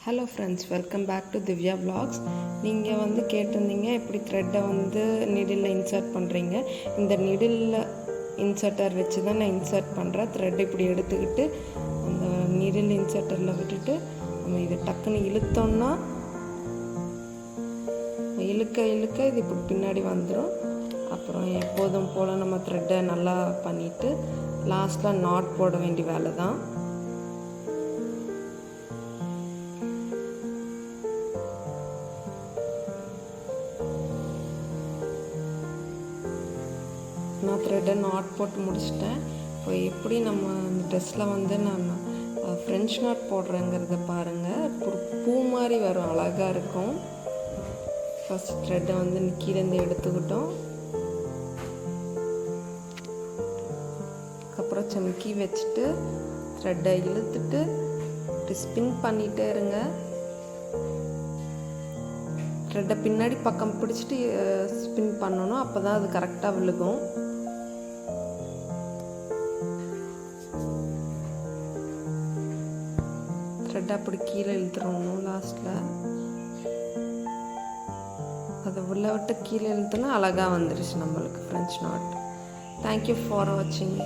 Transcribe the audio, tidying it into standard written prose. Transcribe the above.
Hello friends, welcome back to Divya vlogs. நீங்கள் கேட்டிருந்தீங்க எப்படி த்ரெட்டை நீடிலில் இன்சர்ட் பண்ணுறீங்க. இந்த நீடிலில் இன்சர்ட்டர் வச்சு தான் நான் இன்சர்ட் பண்ணுறேன். த்ரெட் இப்படி எடுத்துக்கிட்டு அந்த நீடில் இன்சர்ட்டரில் விட்டுட்டு நம்ம இதை டக்குன்னு இழுத்தோன்னா இழுக்க இது இப்படி பின்னாடி வந்துடும். அப்புறம் எப்போதும் போல் நம்ம த்ரெட்டை நல்லா பண்ணிவிட்டு லாஸ்ட்டில் நாட் போட வேண்டிய வேலை தான். நான் த்ரெட்டை நாட் போட்டு முடிச்சிட்டேன். இப்போ எப்படி நம்ம அந்த ட்ரெஸ்ஸில் நான் ஃப்ரெஞ்ச் நாட் போடுறேங்கிறத பாருங்கள். ஒரு பூ மாதிரி வரும், அழகாக இருக்கும். ஃபஸ்ட் த்ரெட்டை கீழேருந்து எடுத்துக்கிட்டோம். அதுக்கப்புறம் சமுக்கி வச்சுட்டு த்ரெட்டை இழுத்துட்டு ஸ்பின் பண்ணிகிட்டே இருங்க. த்ரெட்டை பின்னாடி பக்கம் பிடிச்சிட்டு ஸ்பின் பண்ணணும், அப்போ தான் அது கரெக்டாக விழுகும். த்ரெட்டை அப்படி கீழே இழுத்துடணும். லாஸ்ட்டில் அதை உள்ள விட்டு கீழே இழுத்துனா அழகாக வந்துடுச்சு நம்மளுக்கு ஃப்ரெஞ்ச் நாட். தேங்க்யூ ஃபார் வாட்சிங்.